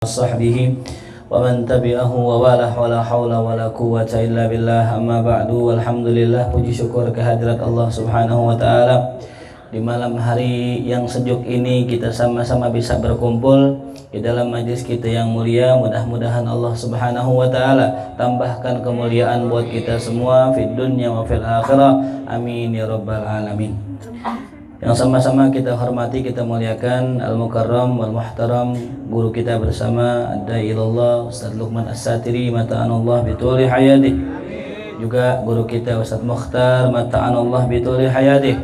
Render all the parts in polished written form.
sahbihi wa man tabi'ahu wa wala hawla wala quwwata illa billah. Amma ba'du. Alhamdulillah, puji syukur kehadirat Allah Subhanahu wa taala. Di malam hari yang sejuk ini kita sama-sama bisa berkumpul di dalam majlis kita yang mulia. Mudah-mudahan Allah Subhanahu wa taala tambahkan kemuliaan buat kita semua fid dunya wa fil akhirah. Amin ya rabbal alamin. Yang sama-sama kita hormati, kita muliakan Al-Mukarram wal Muhtaram, guru kita bersama Ad-Da'i ilallah Ustaz Luqman As-Satiri, mata'anallah bituli hayatih. Juga guru kita Ustaz Mukhtar, mata'anallah bituli hayatih.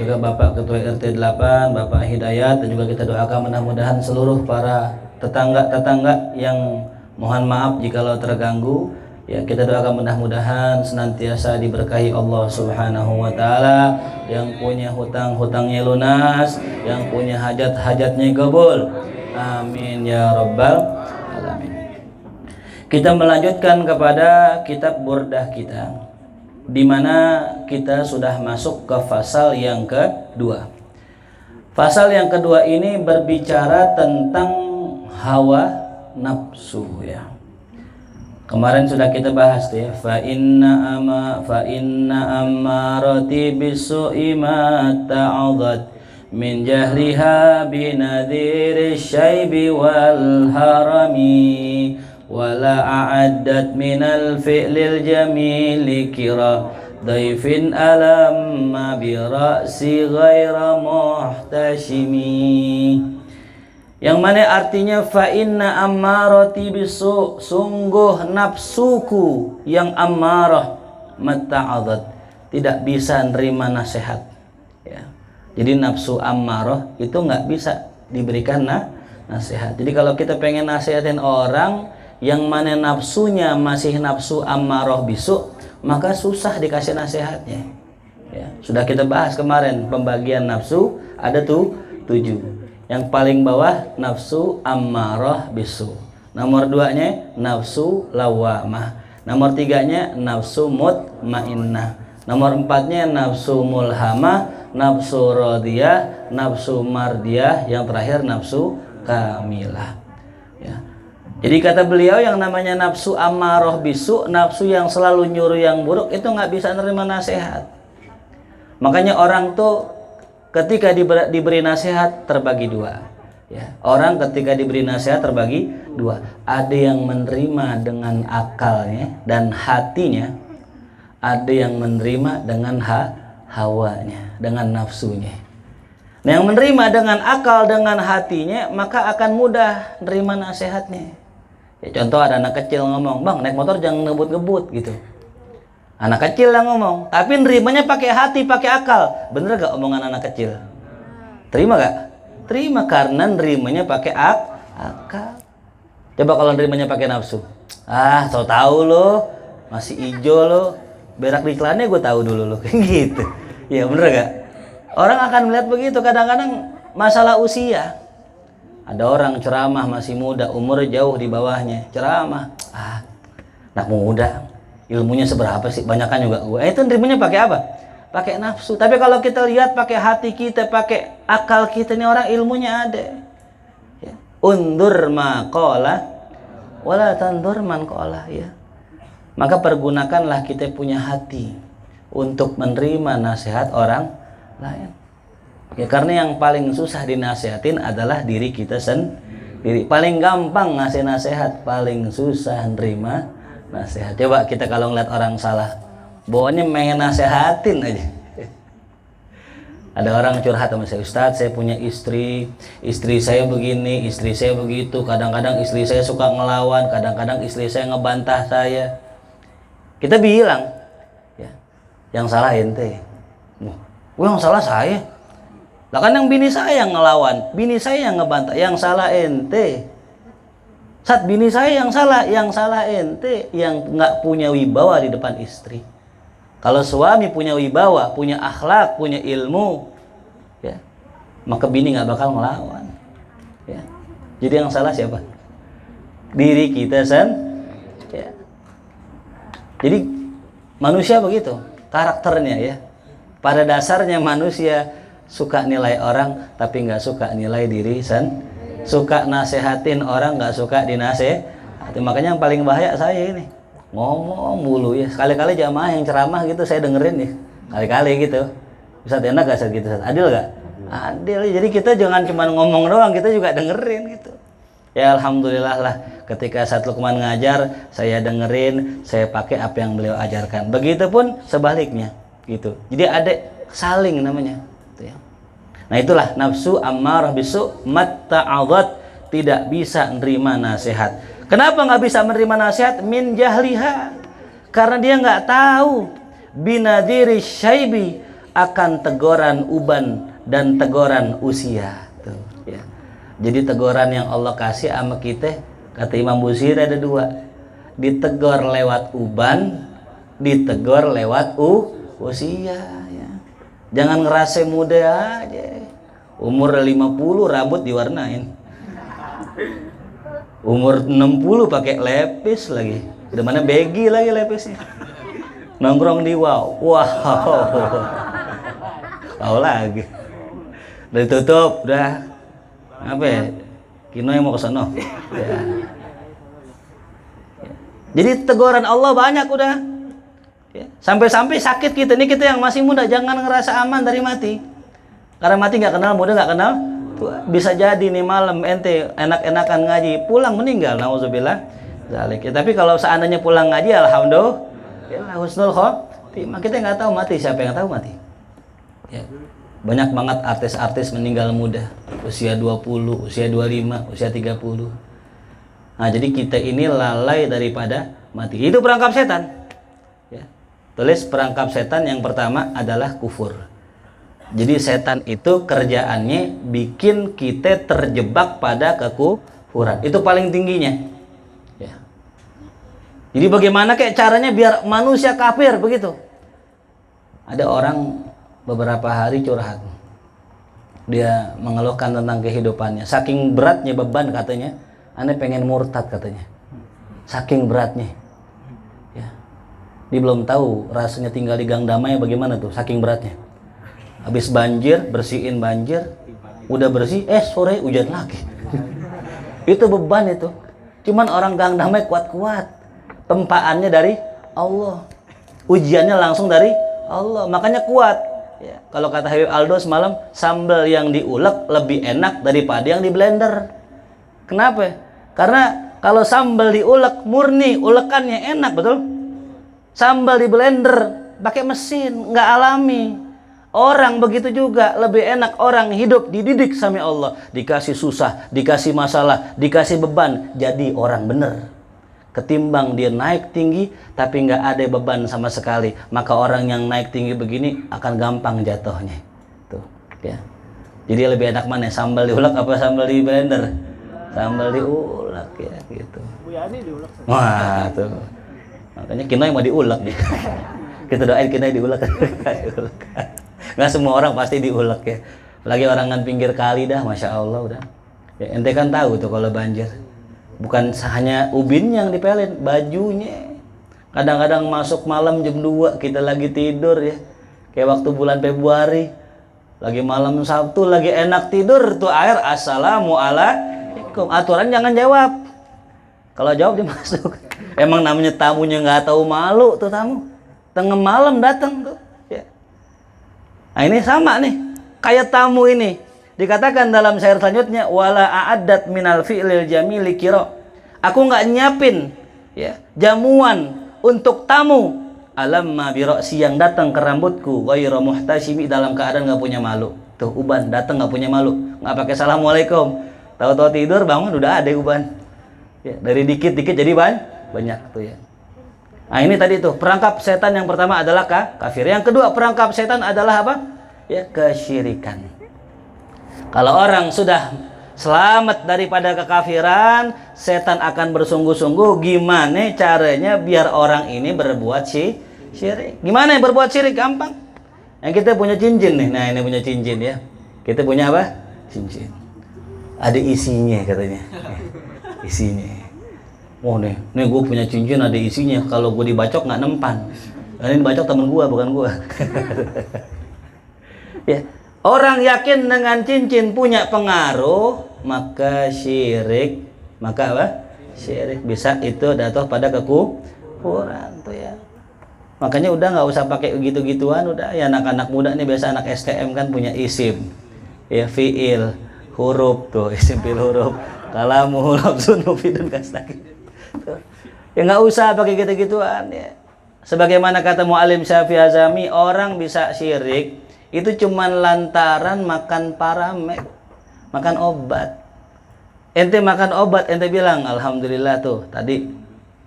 Juga Bapak Ketua RT 8, Bapak Hidayat. Dan juga kita doakan mudah-mudahan seluruh para tetangga-tetangga yang mohon maaf jikalau terganggu. Ya, kita doakan mudah-mudahan senantiasa diberkahi Allah Subhanahu wa taala, yang punya hutang-hutangnya lunas, yang punya hajat-hajatnya kabul. Amin ya rabbal alamin. Kita melanjutkan kepada kitab Burdah kita, di mana kita sudah masuk ke pasal yang kedua. Pasal yang kedua ini berbicara tentang hawa nafsu ya. Kemarin sudah kita bahas ya, fa inna ammarati bisu'i ma ta'adat min jahliha binadhiri syaibi wal harami wala a'addat minal fi'lil jamili kira daifin alamma bi ra'si ghaira muhtashimi. Yang mana artinya fa inna ammarati bisu, sungguh nafsuku yang ammarah mata'adat, tidak bisa nerima nasihat ya. Jadi nafsu ammarah itu nggak bisa diberikan nasihat. Jadi kalau kita pengen nasihatin orang yang mana nafsunya masih nafsu ammarah bisu, maka susah dikasih nasihatnya ya. Sudah kita bahas kemarin pembagian nafsu ada tuh 7. Yang paling bawah nafsu ammarah bisu. Nomor 2-nya nafsu lawamah. Nomor 3-nya nafsu mutmainnah. Nomor 4-nya nafsu mulhamah, nafsu radiyah, nafsu mardiyah, yang terakhir nafsu kamilah. Ya. Jadi kata beliau yang namanya nafsu ammarah bisu, nafsu yang selalu nyuruh yang buruk, itu nggak bisa nerima nasihat. Makanya orang tuh ketika diberi nasihat terbagi dua ya. Orang ketika diberi nasihat terbagi dua. Ada yang menerima dengan akalnya dan hatinya, ada yang menerima dengan hawanya, dengan nafsunya. Nah, yang menerima dengan akal, dengan hatinya, maka akan mudah menerima nasihatnya ya. Contoh, ada anak kecil ngomong, "Bang, naik motor jangan ngebut-ngebut," gitu. Anak kecil yang ngomong, tapi nerimanya pakai hati, pakai akal. Bener gak omongan anak kecil? Terima gak? Terima, karena nerimanya pakai akal. Coba kalau nerimanya pakai nafsu, so tahu lo, masih ijo lo, berak di iklannya gue tahu dulu lo, kayak gitu. Ya bener gak? Orang akan melihat begitu. Kadang-kadang masalah usia, ada orang ceramah masih muda, umur jauh di bawahnya, ceramah, anak muda, ilmunya seberapa sih? Banyakan juga gue. Itu nerimanya pakai apa? Pakai nafsu. Tapi kalau kita lihat pakai hati kita, pakai akal kita, ini orang ilmunya ada. Ya. Undur ma qala wala tandur man qala ya. Maka pergunakanlah kita punya hati untuk menerima nasihat orang lain. Ya, karena yang paling susah dinasihatin adalah diri kita sendiri. Paling gampang ngasih nasihat, paling susah nerima nasihat. Coba kita kalau ngeliat orang salah, bawaannya pengen nasehatin aja. Ada orang curhat sama saya, "Ustadz, saya punya istri saya begini, istri saya begitu. Kadang-kadang istri saya suka ngelawan, kadang-kadang istri saya ngebantah saya." Kita bilang, ya, yang salah ente. Yang salah saya. Lah kan yang bini saya yang ngelawan, bini saya yang ngebantah, yang salah ente. Saat bini saya yang salah ente yang nggak punya wibawa di depan istri. Kalau suami punya wibawa, punya akhlak, punya ilmu, ya, maka bini nggak bakal melawan. Ya. Jadi yang salah siapa? Diri kita ya. Jadi manusia begitu karakternya ya. Pada dasarnya manusia suka nilai orang tapi nggak suka nilai diri suka nasehatin orang, nggak suka dinasehati. Makanya yang paling bahaya saya ini ngomong mulu ya. Sekali-kali jamaah yang ceramah gitu saya dengerin ya, kali-kali gitu. Bisa enak gak gitu? Adil gak? Adil. Jadi kita jangan cuma ngomong doang, kita juga dengerin gitu. Ya alhamdulillah lah, ketika Ustaz Lukman ngajar, saya dengerin, saya pakai apa yang beliau ajarkan. Begitupun sebaliknya gitu. Jadi ada saling namanya gitu ya. Nah itulah nafsu ammarah bisu matta'adhat, tidak bisa menerima nasihat. Kenapa nggak bisa menerima nasihat? Min jahliha, karena dia nggak tahu binadiri syaibi, akan teguran uban dan teguran usia tuh ya. Jadi teguran yang Allah kasih sama kita, kata Imam Busiri ada dua, ditegur lewat uban, ditegur lewat usia ya. Jangan ngerasa muda aja, umur 50 rambut diwarnain, umur 60 pakai lepis lagi, udah mana begi lagi lepisnya, nongkrong di wow tahu lagi, udah ditutup, udah apa ya, Kino yang mau ke sono ya. Jadi teguran Allah banyak udah ya. Sampai-sampai sakit kita, ini kita yang masih muda jangan ngerasa aman dari mati, karena mati nggak kenal muda, nggak kenal tua. Bisa jadi nih malam ente enak-enakan ngaji, pulang meninggal, nauzubillah zalik ya. Tapi kalau seandainya pulang ngaji, alhamdulillah ya, husnul khotimah. Kita nggak tahu mati, siapa yang tahu mati ya. Banyak banget artis-artis meninggal muda, usia 20, usia 25, usia 30. Nah, jadi kita ini lalai daripada mati. Itu perangkap setan. Ya. Tulis perangkap setan yang pertama adalah kufur. Jadi setan itu kerjaannya bikin kita terjebak pada kekufuran. Itu paling tingginya. Ya. Jadi bagaimana kayak caranya biar manusia kafir begitu? Ada orang beberapa hari curhat, dia mengeluhkan tentang kehidupannya, saking beratnya beban katanya, aneh pengen murtad katanya, saking beratnya ya. Dia belum tahu rasanya tinggal di Gang Damai bagaimana tuh, saking beratnya. Habis banjir, bersihin banjir, udah bersih, sore hujan lagi. Itu beban itu. Cuman orang Gang Damai kuat-kuat, tempaannya dari Allah, ujiannya langsung dari Allah, makanya kuat. Ya, kalau kata Habib Aldo semalam, sambal yang diulek lebih enak daripada yang di blender. Kenapa? Karena kalau sambal diulek murni, ulekannya enak, betul? Sambal di blender pakai mesin, nggak alami. Orang begitu juga, lebih enak orang hidup dididik sama Allah, dikasih susah, dikasih masalah, dikasih beban, jadi orang bener. Ketimbang dia naik tinggi tapi nggak ada beban sama sekali, maka orang yang naik tinggi begini akan gampang jatuhnya tuh ya. Jadi lebih enak mana, sambal diulek apa sambal di blender? Sambal diulek ya gitu. Bu Yani diulek. Wah tuh, makanya Kino yang mau diulek nih. Kita doain Kino diulek. Nggak semua orang pasti diulek ya, lagi orang kan pinggir kali dah, masya Allah udah ya. Ente kan tahu tuh kalau banjir bukan hanya ubin yang dipelin, bajunya. Kadang-kadang masuk malam jam 2 kita lagi tidur ya. Kayak waktu bulan Februari, lagi malam Sabtu lagi enak tidur tuh air, assalamualaikum. Aturan jangan jawab. Kalau jawab dimasuk. Emang namanya tamunya nggak tahu malu tuh tamu. Tengah malam datang tuh ya. Nah ini sama nih, kayak tamu ini. Dikatakan dalam syair selanjutnya, wala a'addat minal fi'lil jamili kira. Aku nggak nyiapin ya jamuan untuk tamu alamma bira'si, yang datang ke rambutku ghairu muhtashimi, dalam keadaan nggak punya malu. Tuh uban datang nggak punya malu, nggak pakai assalamualaikum, tahu-tahu tidur bangun udah ada uban ya. Dari dikit-dikit jadi banyak tuh ya. Nah ini tadi tuh perangkap setan yang pertama adalah kafir. Yang kedua perangkap setan adalah apa ya? Kesyirikan. Kalau orang sudah selamat daripada kekafiran, setan akan bersungguh-sungguh gimana caranya biar orang ini berbuat syirik. Gimana yang berbuat syirik? Gampang. Yang kita punya cincin nih. Nah, ini punya cincin ya. Kita punya apa? Cincin. Ada isinya katanya. Isinya. Oh nih gue punya cincin ada isinya. Kalau gue dibacok nggak nempan. Ini dibacok temen gue, bukan gue. Ya. Orang yakin dengan cincin punya pengaruh, maka syirik, maka apa? Syirik bisa itu jatuh pada kekufuran tuh ya. Makanya udah nggak usah pakai gitu-gituan, udah ya anak-anak muda nih biasa anak STM kan punya isim, ya fiil, huruf tuh isim fiil huruf, kalamu, lafzun, mufidun, kastaki. Ya nggak usah pakai gitu-gituan ya. Sebagaimana kata Mu'allim Syafi'i Azami, orang bisa syirik itu cuman lantaran makan paramek, makan obat. Ente makan obat, ente bilang alhamdulillah tuh tadi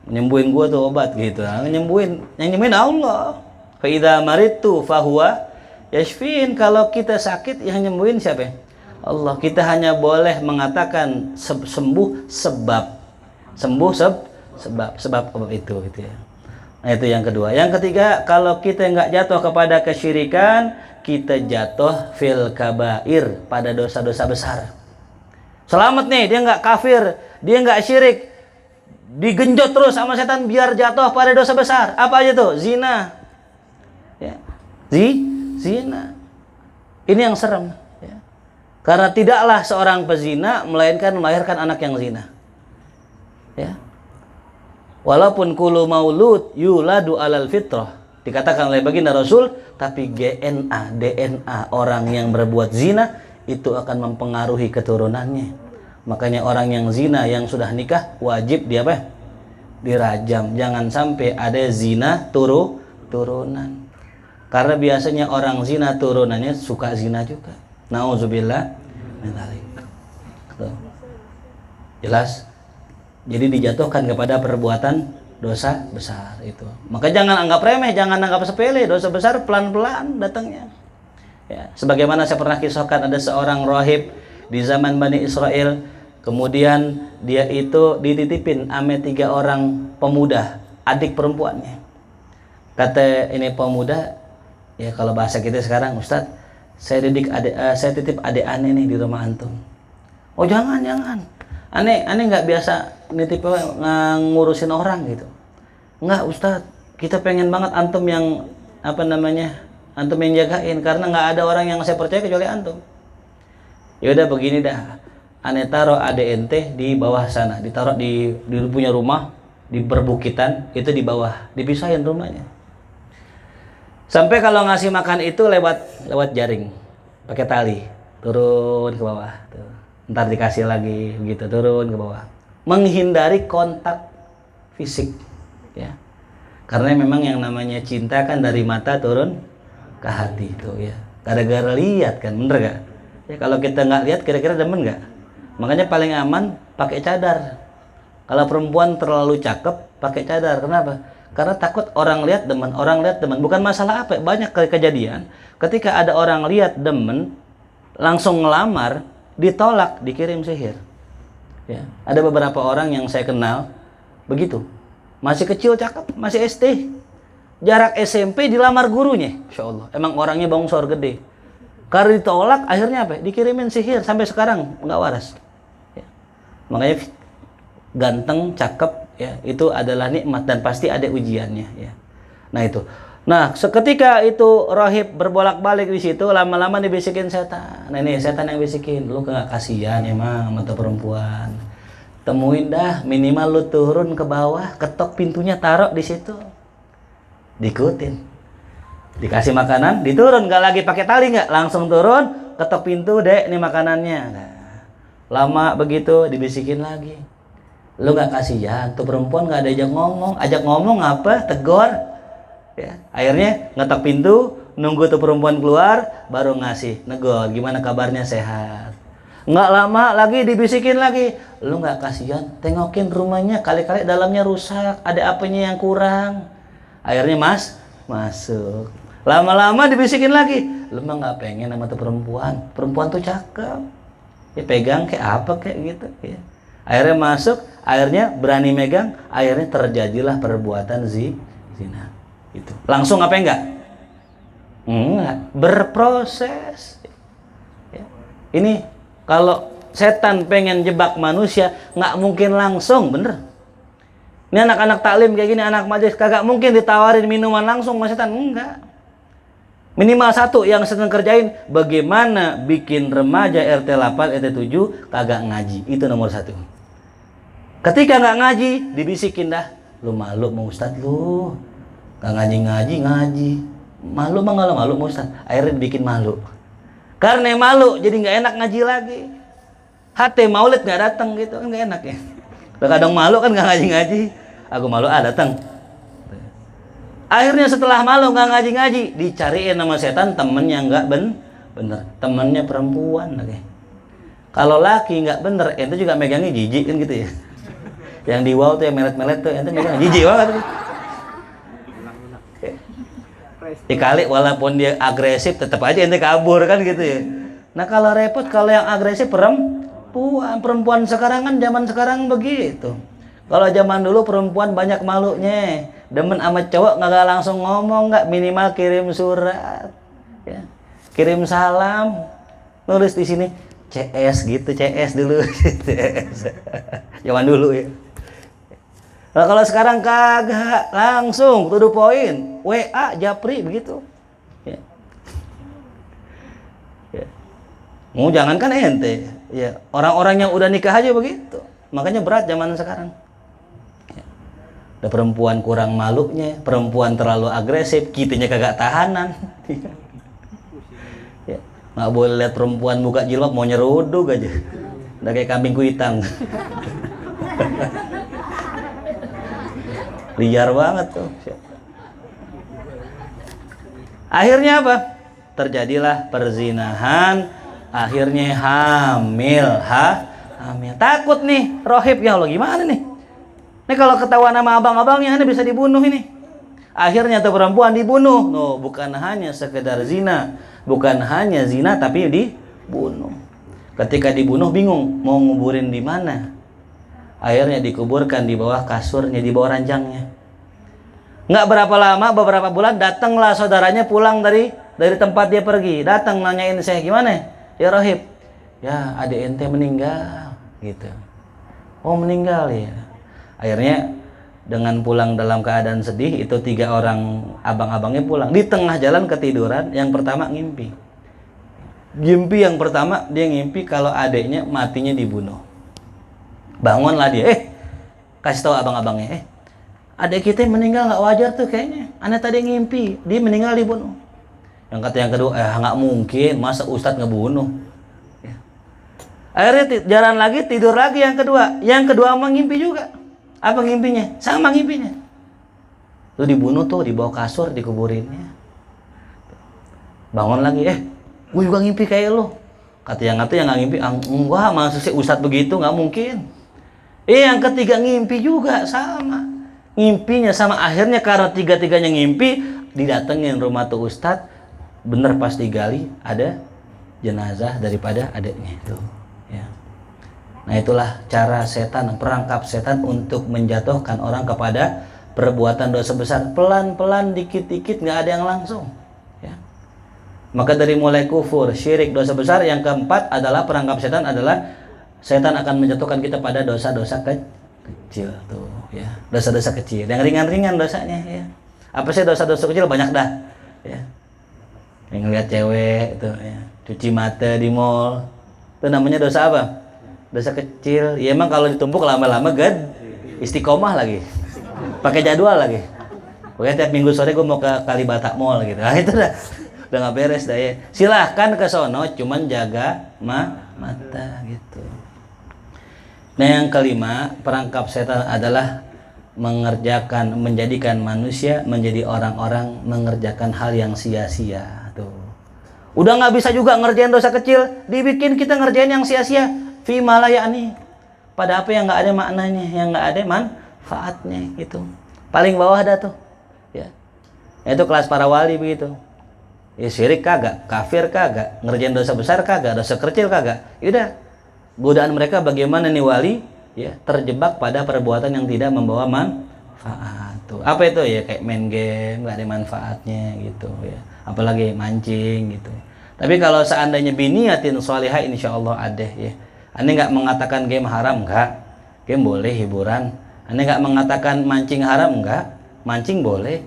nyembuhin gua tuh obat gitu. Nah, yang nyembuhin Allah. Fa idza maridtu fahuwa yashfin. Kalau kita sakit yang nyembuhin siapa? Allah. Kita hanya boleh mengatakan sembuh sebab. Sembuh sebab itu gitu ya. Nah, itu yang kedua. Yang ketiga, kalau kita nggak jatuh kepada kesyirikan, kita jatuh fil kabair, pada dosa-dosa besar. Selamat nih, dia nggak kafir, dia nggak syirik, digenjot terus sama setan biar jatuh pada dosa besar. Apa aja tuh? Zina, ya. Zina. Ini yang serem, ya. Karena tidaklah seorang pezina melainkan melahirkan anak yang zina, ya. Walaupun kulu maulud yuladu alal fitrah, dikatakan oleh baginda Rasul, tapi DNA orang yang berbuat zina itu akan mempengaruhi keturunannya. Makanya orang yang zina yang sudah nikah wajib dia apa? Dirajam. Jangan sampai ada zina turunan. Karena biasanya orang zina turunannya suka zina juga. Nauzubillah min dzalik. Jelas? Jadi dijatuhkan kepada perbuatan dosa besar itu. Maka jangan anggap remeh, jangan anggap sepele. Dosa besar pelan-pelan datangnya. Ya, sebagaimana saya pernah kisahkan, ada seorang rahib di zaman Bani Israel, kemudian dia itu dititipin ame 3 orang pemuda, adik perempuannya. Kata ini pemuda, ya kalau bahasa kita sekarang, Ustadz, saya titip adik aneh nih di rumah antum. Oh jangan. Aneh nggak biasa nitip ngurusin orang gitu. Enggak Ustadz, kita pengen banget antum yang antum yang jagain, karena nggak ada orang yang saya percaya kecuali antum. Ya udah begini dah, aneh taruh adek ente di bawah sana, ditaruh di punya rumah di perbukitan itu di bawah, dipisahin rumahnya. Sampai kalau ngasih makan itu lewat jaring, pakai tali, turun ke bawah, tuh. Ntar dikasih lagi, begitu turun ke bawah, menghindari kontak fisik, ya. Karena memang yang namanya cinta kan dari mata turun ke hati itu ya. Gara-gara lihat kan, bener gak? Ya kalau kita nggak lihat kira-kira demen nggak? Makanya paling aman pakai cadar. Kalau perempuan terlalu cakep pakai cadar. Kenapa? Karena takut orang lihat demen. Bukan masalah apa, banyak kejadian ketika ada orang lihat demen langsung ngelamar, ditolak, dikirim sihir. Ya, ada beberapa orang yang saya kenal begitu. Masih kecil cakep, masih SD. Jarak SMP dilamar gurunya. Insya Allah. Emang orangnya bongsor gede. Karena ditolak, akhirnya apa? Dikirimin sihir sampai sekarang nggak waras. Ya. Makanya ganteng, cakep, ya itu adalah nikmat dan pasti ada ujiannya. Ya. Nah itu. Nah, seketika itu rahib berbolak-balik di situ, lama-lama dibisikin setan. Nah ini setan yang bisikin, lu nggak kasihan emang mata perempuan. Temuin dah, minimal lu turun ke bawah, ketok pintunya, taruh di situ. Diikutin. Dikasih makanan, diturun, nggak lagi pakai tali, nggak langsung turun, ketok pintu, dek, ini makanannya. Nah, lama begitu dibisikin lagi. Lu nggak kasihan, tuh perempuan nggak ada ajak ngomong apa, tegor. Ya, akhirnya ngetok pintu, nunggu tuh perempuan keluar, baru ngasih negor, gimana kabarnya, sehat. Nggak lama lagi dibisikin lagi, lu nggak kasihan, tengokin rumahnya, kali-kali dalamnya rusak, ada apanya yang kurang. Akhirnya masuk. Lama-lama dibisikin lagi, lu mah nggak pengen sama tuh perempuan tuh cakep, ya pegang kayak apa kayak gitu. Ya. Akhirnya masuk, akhirnya berani megang, akhirnya terjadilah perbuatan zina. Itu langsung apa enggak? Berproses. Ya. Ini kalau setan pengen jebak manusia nggak mungkin langsung, bener. Ini anak-anak taklim kayak gini, anak majelis kagak mungkin ditawarin minuman langsung sama setan, enggak. Minimal satu yang sedang kerjain bagaimana bikin remaja RT 8, RT 7 kagak ngaji. Itu nomor satu. Ketika nggak ngaji, dibisikin dah. Lu malu mau Ustadz lu. Nggak ngaji. Malu mah nggak malu mau Ustadz. Akhirnya dibikin malu. Karena malu jadi nggak enak ngaji lagi. Hati maulid nggak datang gitu kan nggak enak ya. Kadang malu kan nggak ngaji. Aku malu datang. Akhirnya setelah malu nggak ngaji, dicariin sama setan temen yang nggak bener, temennya perempuan lagi. Kalau laki nggak bener, ente juga megangnya jijik kan gitu ya. Yang di wow tuh yang melet-melet tuh, ente megang jijik banget. Dikali walaupun dia agresif, tetap aja ente kabur kan gitu ya. Nah kalau repot kalau yang agresif perempuan sekarang kan zaman sekarang begitu. Kalau zaman dulu perempuan banyak malunya, demen sama cowok nggak langsung ngomong, nggak minimal kirim surat, ya. Kirim salam, nulis di sini CS gitu, CS dulu, CS. Zaman dulu ya. Nah, kalau sekarang kagak langsung to the point, WA Japri begitu. Ya. Ya. Mau jangankan ente, ya orang-orang yang udah nikah aja begitu, makanya berat zaman sekarang. Ada perempuan kurang malunya, perempuan terlalu agresif, kitanya kagak tahanan. Ya, nggak boleh lihat perempuan buka jilbab mau nyeruduk aja, udah kayak kambing kuitang. Liar banget tuh. Akhirnya apa? Terjadilah perzinahan, akhirnya hamil. Takut nih, rohib ya Allah gimana nih? Ini kalau ketahuan sama abang-abangnya ini bisa dibunuh ini. Akhirnya tuh perempuan dibunuh. No, bukan hanya sekedar zina, bukan hanya zina tapi dibunuh. Ketika dibunuh bingung mau nguburin di mana. Akhirnya dikuburkan di bawah kasurnya, di bawah ranjangnya. Nggak berapa lama, beberapa bulan datanglah saudaranya pulang dari tempat dia pergi. Datang nanyain saya gimana? Ya Rohib, ya adik ente meninggal gitu. Oh meninggal ya. Akhirnya dengan pulang dalam keadaan sedih, itu 3 orang abang-abangnya pulang. Di tengah jalan ketiduran, yang pertama ngimpi. Yang pertama dia ngimpi kalau adiknya matinya dibunuh. Bangunlah dia, kasih tahu abang-abangnya, adik kita meninggal nggak wajar tuh kayaknya. Aneh tadi ngimpi, dia meninggal dibunuh. Yang kata yang kedua, nggak mungkin, masa Ustadz ngebunuh. Ya. Akhirnya jalan lagi, tidur lagi yang kedua. Yang kedua emang ngimpi juga. Apa ngimpinya? Sama ngimpinya. Lu dibunuh tuh, di bawah kasur, dikuburinnya. Bangun lagi, gue juga ngimpi kayak lu. Kata yang nggak ngimpi, enggak, maksud si Ustadz begitu, nggak mungkin. Yang ketiga ngimpi juga, sama. Ngimpinya sama, akhirnya karena 3-tiganya ngimpi, didatengin rumah tuh Ustadz, bener pas digali, ada jenazah daripada adiknya. Tuh, ya. Nah itulah cara setan, perangkap setan untuk menjatuhkan orang kepada perbuatan dosa besar. Pelan-pelan, dikit-dikit, nggak ada yang langsung. Ya. Maka dari mulai kufur, syirik, dosa besar, yang keempat adalah perangkap setan adalah setan akan menjatuhkan kita pada dosa-dosa kecil tuh, ya. Dosa-dosa kecil, yang ringan-ringan dosanya, ya. Apa sih dosa-dosa kecil? Banyak dah, ya. Yang ngeliat cewek itu, ya. Cuci mata di mall, itu namanya dosa apa? Dosa kecil. Ya emang kalau ditumpuk lama-lama istiqomah lagi, pakai jadwal lagi. Pokoknya tiap minggu sore gue mau ke Kalibata Mall gitu. Nah itu udah nggak beres dah ya. Silahkan ke sono, cuman jaga mata gitu. Nah yang kelima, perangkap setan adalah menjadikan manusia menjadi orang-orang mengerjakan hal yang sia-sia tuh. Udah nggak bisa juga ngerjain dosa kecil, dibikin kita ngerjain yang sia-sia. Fi malayani, pada apa yang nggak ada maknanya, yang nggak ada manfaatnya gitu. Paling bawah dah tuh, ya. Itu kelas para wali begitu. Ya syirik kagak, kafir kagak, ngerjain dosa besar kagak, dosa kecil kagak. Yaudah, godaan mereka bagaimana nih wali, ya terjebak pada perbuatan yang tidak membawa manfaat. Tuh. Apa itu ya kayak main game, nggak ada manfaatnya gitu, ya. Apalagi mancing gitu. Tapi kalau seandainya biniatin sholihah, insya Allah ada ya. Anda nggak mengatakan game haram, nggak. Game boleh hiburan. Anda nggak mengatakan mancing haram, nggak. Mancing boleh.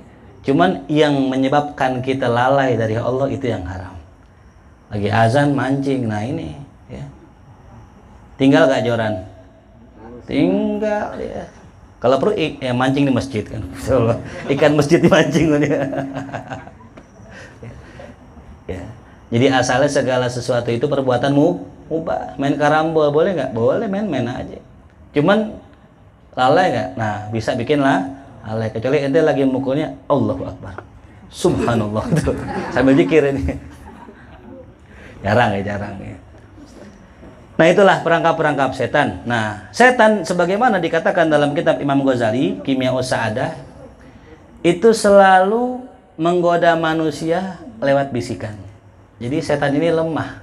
Cuman yang menyebabkan kita lalai dari Allah itu yang haram. Lagi azan mancing, nah ini ya. Tinggal gak joran? Tinggal ya. Kalau perlu ya mancing di masjid kan. Ikan masjid dimancing kan ya. Ya. Jadi asalnya segala sesuatu itu perbuatan mubah. Main karambol boleh nggak? Boleh, main aja. Cuman lalai nggak? Nah, bisa bikin lalai. Kecuali ente lagi mukulnya Allahu Akbar, Subhanallah tuh sambil zikir ini. Jarang ya. Nah, itulah perangkap-perangkap setan. Nah, setan sebagaimana dikatakan dalam kitab Imam Ghazali, Kimyaus Sa'adah, itu selalu menggoda manusia lewat bisikan. Jadi setan ini lemah.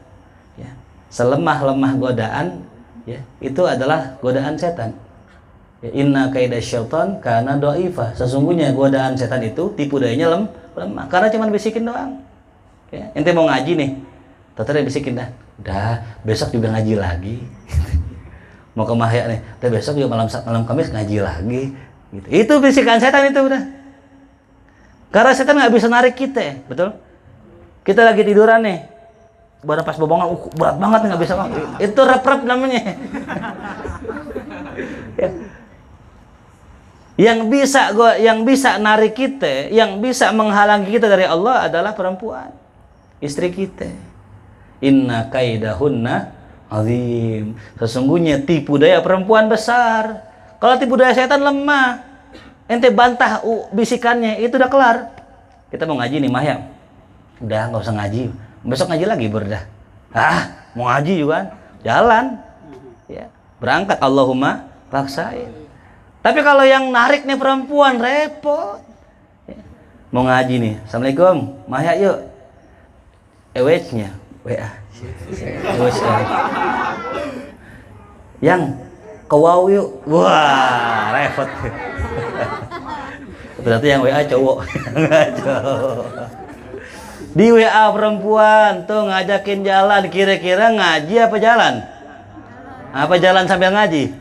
Ya. Selemah-lemah godaan, ya, itu adalah godaan setan. Ya, inna kaida syaitan kana dhaifah. Sesungguhnya godaan setan itu tipu dayanya lemah. Karena cuma bisikin doang. Ya, ente mau ngaji nih, ternyata bisikin dah. Udah, besok juga ngaji lagi. Mau ke Mahya nih, udah besok juga malam Kamis ngaji lagi. Gitu. Itu bisikan setan itu udah. Karena setan nggak bisa narik kita, betul? Kita lagi tiduran nih, badan pas bobongan, berat banget nggak bisa. Itu rep-rep namanya. Ya. Yang bisa narik kita, yang bisa menghalangi kita dari Allah adalah perempuan, istri kita. Inna kaidahunna azim. Sesungguhnya tipu daya perempuan besar. Kalau tipu daya setan lemah. Ente bantah bisikannya, itu udah kelar. Kita mau ngaji nih, Mahya. Udah, nggak usah ngaji. Besok ngaji lagi berdah. Mau ngaji juga, jalan. Ya, berangkat Allahumma laksain. Tapi kalau yang narik nih perempuan repot. Ya. Mau ngaji nih, Assalamualaikum, Mahya yuk. WA. Yang ke wow yuk. Wah, repot. Berarti yang WA cowok. Di WA perempuan tuh ngajakin jalan, kira-kira ngaji apa jalan? Apa jalan sambil ngaji?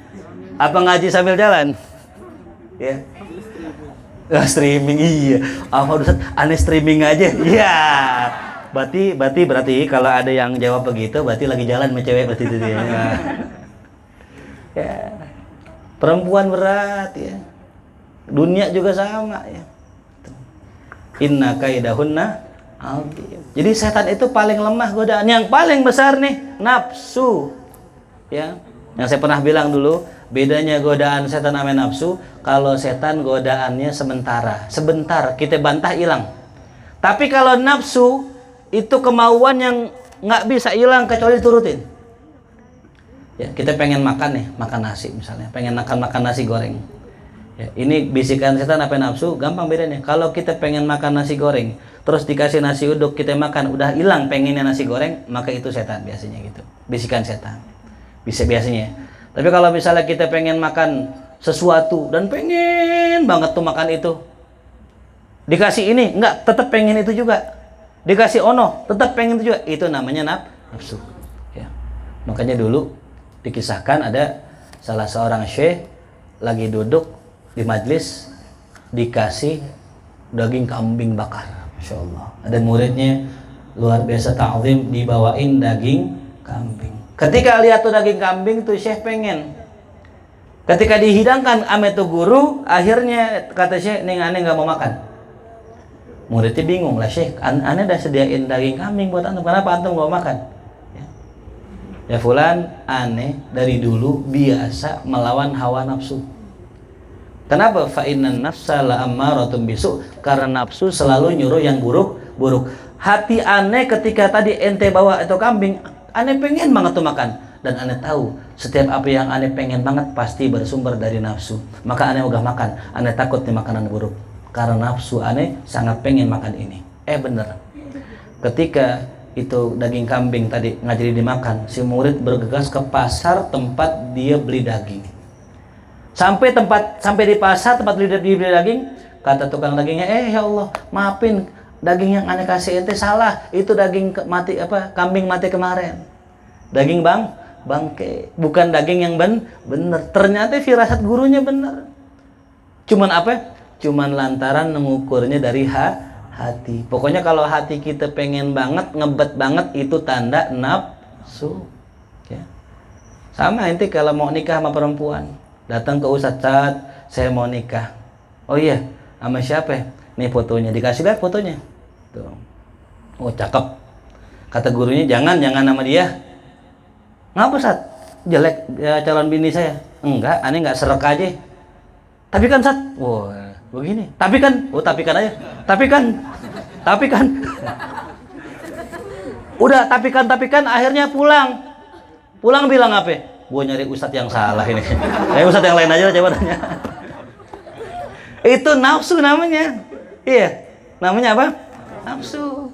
Apa ngaji sambil jalan? Ya. Streaming, iya. Apa Ustaz, aneh streaming aja? Iya. Berarti kalau ada yang jawab begitu, berarti lagi jalan sama cewek berarti itu dia. Ya. Perempuan berat ya. Dunia juga sama ya. Inna kaidahunna azim. Jadi setan itu paling lemah godaan. Yang paling besar nih nafsu. Ya. Yang saya pernah bilang dulu, bedanya godaan setan sama nafsu, kalau setan godaannya sebentar kita bantah hilang. Tapi kalau nafsu itu kemauan yang nggak bisa hilang kecuali turutin. Ya, kita pengen makan nasi misalnya, pengen makan nasi goreng. Ya, ini bisikan setan apa nafsu? Gampang bedanya. Kalau kita pengen makan nasi goreng, terus dikasih nasi uduk kita makan, udah hilang pengennya nasi goreng, maka itu setan biasanya gitu. Bisikan setan. Biasanya. Tapi kalau misalnya kita pengen makan sesuatu dan pengen banget tuh makan itu, dikasih ini, enggak, tetap pengen itu juga. Dikasih ono, tetap pengen itu juga. Itu namanya nafsu. Ya. Makanya dulu dikisahkan ada salah seorang syekh lagi duduk di majlis dikasih daging kambing bakar, Masya Allah. Ada muridnya luar biasa ta'zim, dibawain daging kambing. Ketika lihat tuh daging kambing tuh syekh pengen. Ketika dihidangkan ame tuh guru, akhirnya kata syekh, "Ning aneh nggak mau makan." Muridnya bingung lah, "Syekh, aneh udah sediain daging kambing buat antum, kenapa antum nggak mau makan?" Ya fulan, aneh dari dulu biasa melawan hawa nafsu. Kenapa? Fa innan nafsa la ammaratun bisu, karena nafsu selalu nyuruh yang buruk. Hati aneh ketika tadi ente bawa itu kambing, aneh pengen banget tuh makan, dan aneh tahu setiap apa yang aneh pengen banget pasti bersumber dari nafsu. Maka aneh udah makan, aneh takut nih makanan buruk. Karena nafsu aneh sangat pengen makan ini. Bener. Ketika itu daging kambing tadi nggak jadi dimakan, si murid bergegas ke pasar tempat dia beli daging. Sampai di pasar tempat beli daging, kata tukang dagingnya, ya Allah, maafin, daging yang aneh kasih ente salah, itu daging kambing mati kemarin. Daging bangke, bukan daging yang bener. Ternyata firasat gurunya bener. Cuman Cuman lantaran mengukurnya dari hati. Pokoknya kalau hati kita pengen banget, ngebet banget, itu tanda nafsu. Ya. Sama inti kalau mau nikah sama perempuan, datang ke ustadz, saya mau nikah. Oh iya, sama siapa? Nih fotonya, dikasih lihat fotonya. Tuh. Oh cakep. Kata gurunya jangan sama dia. Ngapa Sat? Jelek ya, calon bini saya. Enggak, aneh nggak serek aja. Tapi kan Sat, wah begini. Tapi kan aja. Tapi kan. Udah tapi kan akhirnya pulang. Pulang bilang apa? Gua nyari ustadz yang salah ini. Ustadz yang lain aja coba tanya. Itu nafsu namanya. Iya. Namanya apa? Nafsu.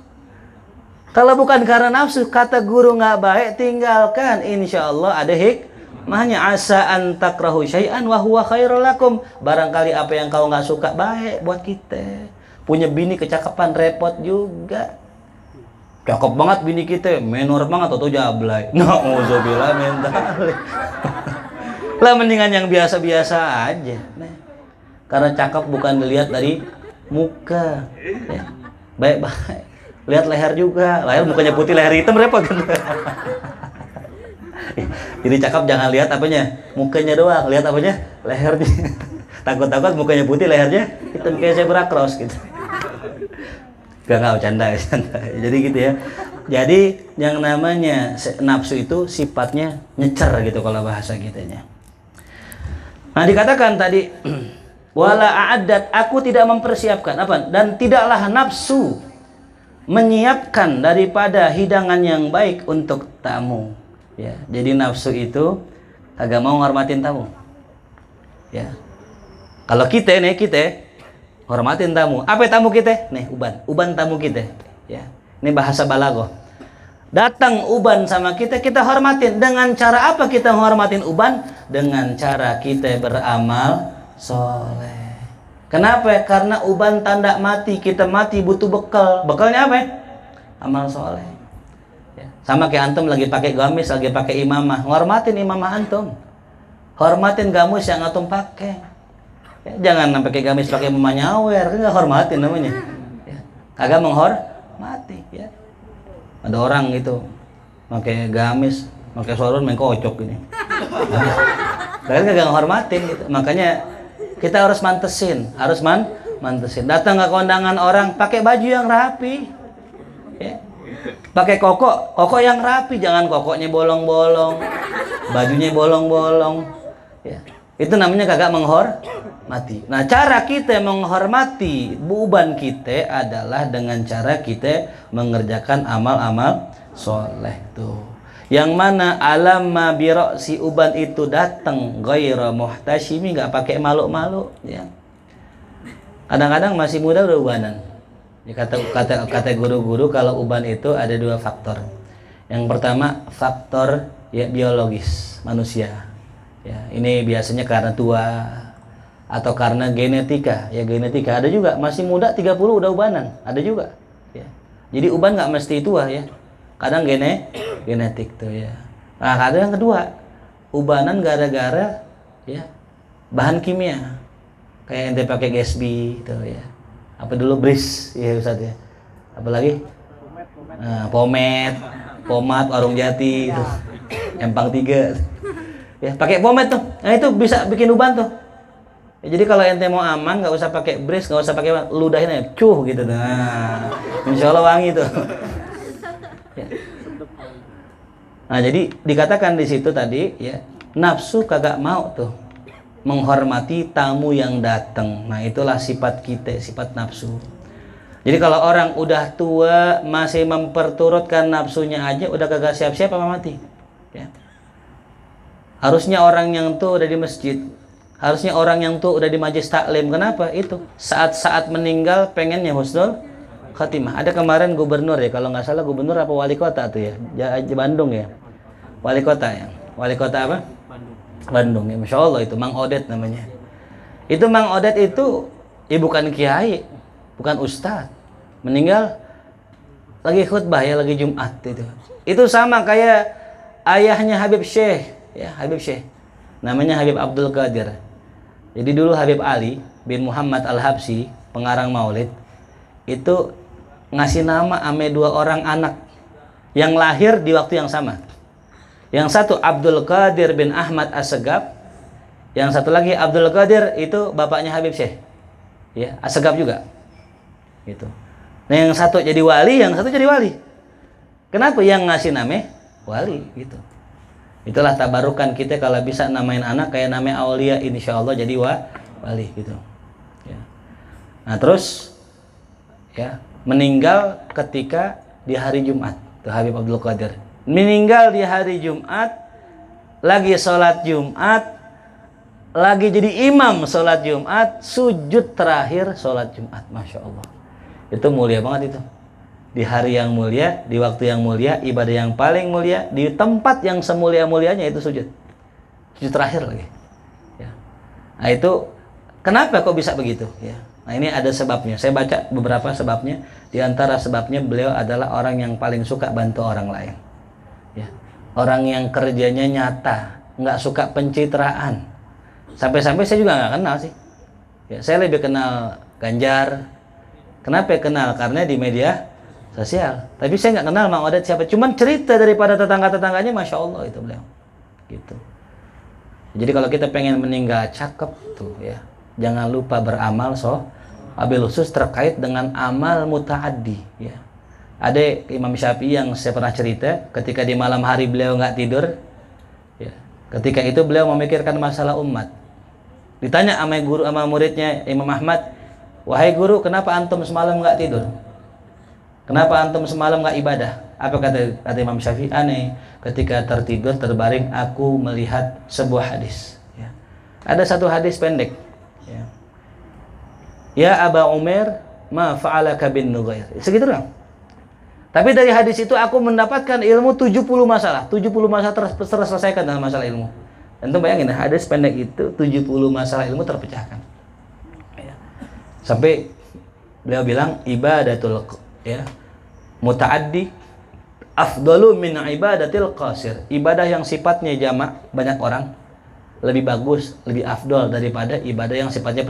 Kalau bukan karena nafsu, kata guru nggak baik, tinggalkan. Insya Allah ada hikmahnya. Asa an takrahu syai'an wa huwa khairul lakum. Barangkali apa yang kau nggak suka baik buat kita. Punya bini kecakapan repot juga. Cakep banget bini kita, menor banget atau jablay. Na'udzubillah mental. Lah mendingan yang biasa-biasa aja. Nah, karena cakep bukan dilihat dari muka. Ya. Baik-baik. Lihat leher juga, leher mukanya putih, leher hitam repot kan. Jadi cakep jangan lihat apanya, mukanya doang, lihat apanya, lehernya. Takut-takut mukanya putih, lehernya hitam kayak zebra cross gitu. Gak canda. Jadi gitu ya. Jadi yang namanya nafsu itu sifatnya nyecer gitu kalau bahasa kitanya. Nah dikatakan tadi wala a'addat, aku tidak mempersiapkan apa, dan tidaklah nafsu menyiapkan daripada hidangan yang baik untuk tamu. Ya, jadi nafsu itu kagak mau ngormatin tamu. Ya, kalau kita hormatin tamu. Apa tamu kita? Nih uban tamu kita. Ya, ini bahasa balaghah. Datang uban sama kita hormatin. Dengan cara apa kita menghormatin uban? Dengan cara kita beramal soleh. Kenapa? Karena uban tanda mati, kita mati butuh bekal. Bekalnya apa? Amal soleh. Ya. Sama kayak antum lagi pakai gamis, lagi pakai imamah. Hormatin imamah antum. Hormatin gamis yang antum pakai. Ya, jangan pakai gamis pakai imamah nyawer, kan nggak hormatin namanya. Ya. Kagak menghormati. Ya. Ada orang gitu pakai gamis, pakai sorun, main kocok ini. Kalian kagak menghormatin gitu. Makanya kita harus mantesin, mantesin. Datang ke kondangan orang pakai baju yang rapi, ya. Pakai koko yang rapi, jangan kokoknya bolong-bolong, bajunya bolong-bolong. Ya. Itu namanya kagak menghormati. Nah, cara kita menghormati uban kita adalah dengan cara kita mengerjakan amal-amal soleh tuh. Yang mana alamma biro si uban itu datang ghaira muhtashimi, nggak pakai malu-malu ya. Kadang-kadang masih muda udah ubanan. Ya, kata guru-guru kalau uban itu ada dua faktor. Yang pertama faktor ya biologis manusia. Ya, ini biasanya karena tua atau karena genetika. Ya genetika ada juga masih muda 30 udah ubanan, ada juga. Ya. Jadi uban nggak mesti tua ya. Kadang genetik tuh ya. Nah, kadang yang kedua, ubanan gara-gara ya bahan kimia. Kayak ente pakai Gatsby tuh ya. Apa dulu Bris ya Ustaz ya. Apalagi? Nah, pomade Warung Jati tuh. Empang 3. Ya, pakai pomade tuh. Nah, itu bisa bikin uban tuh. Ya, jadi kalau ente mau aman nggak usah pakai Bris, nggak usah pakai ludahin aja, cuh gitu. Nah, insya Allah wangi tuh. Ya. Nah jadi dikatakan di situ tadi ya nafsu kagak mau tuh menghormati tamu yang datang. Nah itulah sifat kita, sifat nafsu. Jadi kalau orang udah tua masih memperturutkan nafsunya aja udah kagak siap-siap apa mati. Ya. Harusnya orang yang tua udah di masjid, harusnya orang yang tua udah di majelis taklim. Kenapa? Itu saat-saat meninggal pengennya husnul khatimah. Ada kemarin gubernur ya, kalau nggak salah gubernur apa wali kota tuh ya, Bandung ya, wali kota ya, wali kota apa? Bandung ya, Masya Allah itu Mang Odet namanya. Itu Mang Odet itu ya bukan kiai, bukan ustadz, meninggal lagi khutbah ya, lagi Jumat itu. Itu sama kayak ayahnya Habib Syekh ya, Habib Syekh, namanya Habib Abdul Qadir. Jadi dulu Habib Ali bin Muhammad Al-Habsyi, pengarang Maulid, itu ngasih nama ame 2 orang anak yang lahir di waktu yang sama. Yang satu Abdul Qadir bin Ahmad As-Segaf, yang satu lagi Abdul Qadir itu bapaknya Habib Syekh, ya, As-Segaf juga. Gitu. Nah, yang satu jadi wali, yang satu jadi wali. Kenapa yang ngasih nama wali? Gitu. Itulah tabarukan kita kalau bisa namain anak kayak nama aulia, insya Allah jadi wali gitu. Ya. Nah terus ya meninggal ketika di hari Jumat, tuh Habib Abdul Qadir meninggal di hari Jumat, lagi sholat Jumat, lagi jadi imam sholat Jumat, sujud terakhir sholat Jumat, masya Allah. Itu mulia banget itu. Di hari yang mulia, di waktu yang mulia, ibadah yang paling mulia, di tempat yang semulia-mulianya itu sujud terakhir lagi ya. Nah itu kenapa kok bisa begitu ya? Nah ini ada sebabnya, saya baca beberapa sebabnya. Di antara sebabnya beliau adalah orang yang paling suka bantu orang lain ya. Orang yang kerjanya nyata, nggak suka pencitraan. Sampai-sampai saya juga nggak kenal sih ya. Saya lebih kenal Ganjar. Kenapa kenal? Karena di media sosial. Tapi saya nggak kenal Mang Odet siapa. Cuman cerita daripada tetangga-tetangganya, masya Allah itu beliau. Gitu. Jadi kalau kita pengen meninggal cakep tuh ya, jangan lupa beramal abil khusus terkait dengan amal mutaaddi ya. Ada Imam Syafi'i yang saya pernah cerita, ketika di malam hari beliau nggak tidur ya. Ketika itu beliau memikirkan masalah umat. Ditanya sama guru, sama muridnya Imam Ahmad, wahai guru, kenapa antum semalam nggak tidur? Kenapa antum semalam nggak ibadah? Apa kata Imam Syafi'i? Aneh, ketika tertidur terbaring aku melihat sebuah hadis. Ya. Ada satu hadis pendek. Ya Aba Umair, ma fa'alaka bin Nughair. Segitu doang. Tapi dari hadis itu aku mendapatkan ilmu 70 masalah. 70 masalah terselesaikan dalam masalah ilmu. Antum bayangin, hadis pendek itu 70 masalah ilmu terpecahkan. Ya. Sampai beliau bilang ibadatul ya mutaaddi afdalu min ibadatil qasir. Ibadah yang sifatnya jamak banyak orang lebih bagus, lebih afdol daripada ibadah yang sifatnya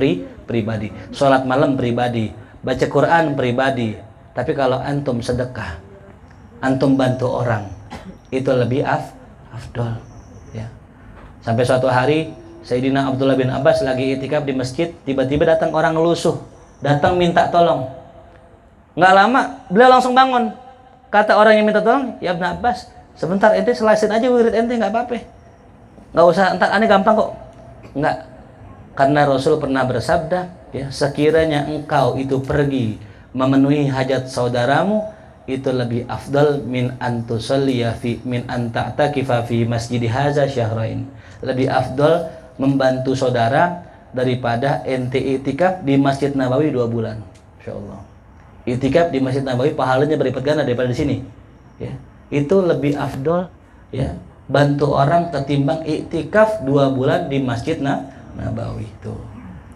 pribadi. Salat malam pribadi, baca Quran pribadi. Tapi kalau antum sedekah, antum bantu orang, itu lebih afdol ya. Sampai suatu hari Sayyidina Abdullah bin Abbas lagi itikaf di masjid, tiba-tiba datang orang lusuh, datang minta tolong. Nggak lama beliau langsung bangun. Kata orang yang minta tolong, ya Ibn Abbas, sebentar ente selesain aja wirid ente, nggak apa-apa, nggak usah, entar aneh gampang kok. Nggak, karena Rasul pernah bersabda ya, sekiranya engkau itu pergi memenuhi hajat saudaramu, itu lebih afdal min antusalliya fi min anta'takifa fi masjid haza syahrain. Lebih afdal membantu saudara daripada ente itikaf di Masjid Nabawi 2 bulan. Insyaallah. Itikaf di Masjid Nabawi pahalanya berlipat ganda daripada di sini. Ya. Itu lebih afdol ya, bantu orang ketimbang iktikaf 2 bulan di Masjid Nabawi itu.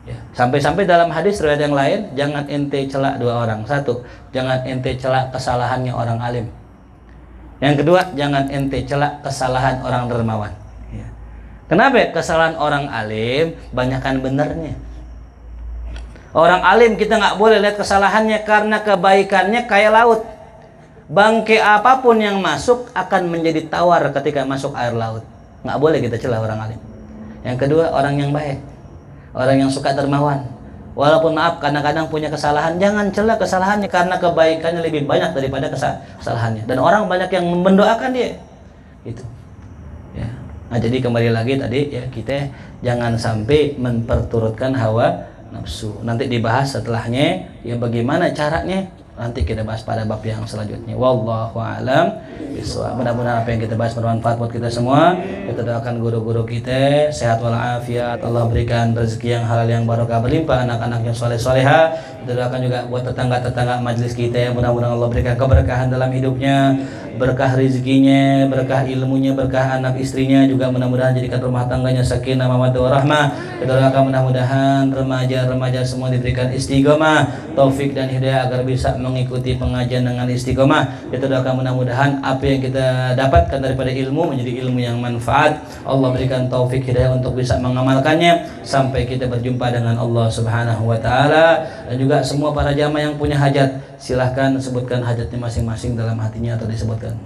Ya. Sampai-sampai dalam hadis riwayat yang lain, jangan ente celak 2 orang. 1, jangan ente celak kesalahannya orang alim. Yang kedua, jangan ente celak kesalahan orang dermawan. Ya. Kenapa? Kesalahan orang alim banyakkan benernya. Orang alim kita nggak boleh lihat kesalahannya, karena kebaikannya kayak laut. Bangkai apapun yang masuk akan menjadi tawar ketika masuk air laut. Nggak boleh kita celah orang alim. Yang kedua, orang yang baik, orang yang suka dermawan. Walaupun maaf kadang-kadang punya kesalahan, jangan celah kesalahannya, karena kebaikannya lebih banyak daripada kesalahannya. Dan orang banyak yang mendoakan dia. Gitu. Ya. Nah jadi kembali lagi tadi ya, kita jangan sampai memperturutkan hawa nafsu. Nanti dibahas setelahnya ya, bagaimana caranya, nanti kita bahas pada bab yang selanjutnya. Wallahu a'lam bishawab. Mudah-mudahan apa yang kita bahas bermanfaat buat kita semua. Kita doakan guru-guru kita sehat walafiat, Allah berikan rezeki yang halal yang barokah, berlimpah, anak-anak yang soleh-soleha, Kita doakan juga buat tetangga-tetangga majelis kita ya, mudah-mudahan Allah berikan keberkahan dalam hidupnya, berkah rezekinya, berkah ilmunya, berkah anak istrinya, juga mudah-mudahan jadikan rumah tangganya sakinah mawaddah warahmah. Kita doakan mudah-mudahan remaja-remaja semua diberikan istiqomah, taufik dan hidayah agar bisa mengikuti pengajian dengan istiqomah. Kita doakan mudah-mudahan apa yang kita dapatkan daripada ilmu menjadi ilmu yang manfaat. Allah berikan taufik hidayah untuk bisa mengamalkannya sampai kita berjumpa dengan Allah Subhanahu wa taala. Dan juga semua para jamaah yang punya hajat, silahkan sebutkan hajatnya masing-masing dalam hatinya atau disebutkan.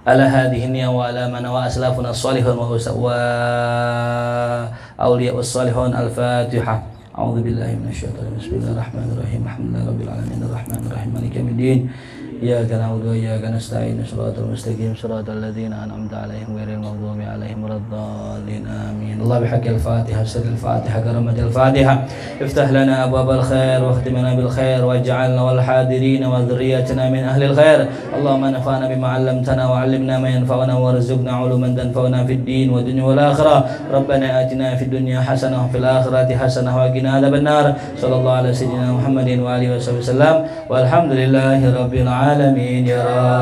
Ala hadhihi niyya wa ala man wa aslafuna salihun wa awliya'us salihun. Al-Fatihah. A'udzu billahi minasyaitonir rajim. Bismillahirrahmanirrahim. Alhamdulillahirabbil alamin arrahmanir rahim maliki yaumiddin. Iyyaka na'budu wa iyyaka nasta'in. Shiratal mustaqim shiratal ladzina an'amta 'alaihim ghairil maghdubi 'alaihim waladdallin. Amin. Allah bihaqqil Fatihah sirril Fatihah karamadil Fatihah. Iftah lana abwabal khair wa khtim lana bil khair waj'alna wal hadirin wa dhurriyyatina min ahlil khair. Allahumma nafa'na bima 'allamtana wa 'allimna ma yanfa'una warzuqna 'uluman tanfa'una fid din wa dunya wal akhirah. Rabbana atina fid dunya hasanah wa fil akhirati hasanah wa qina adzabannar. Sallallahu ala sayyidina Muhammadin wa alihi wasallam. Walhamdulillahi rabbil alamin ya Rabb.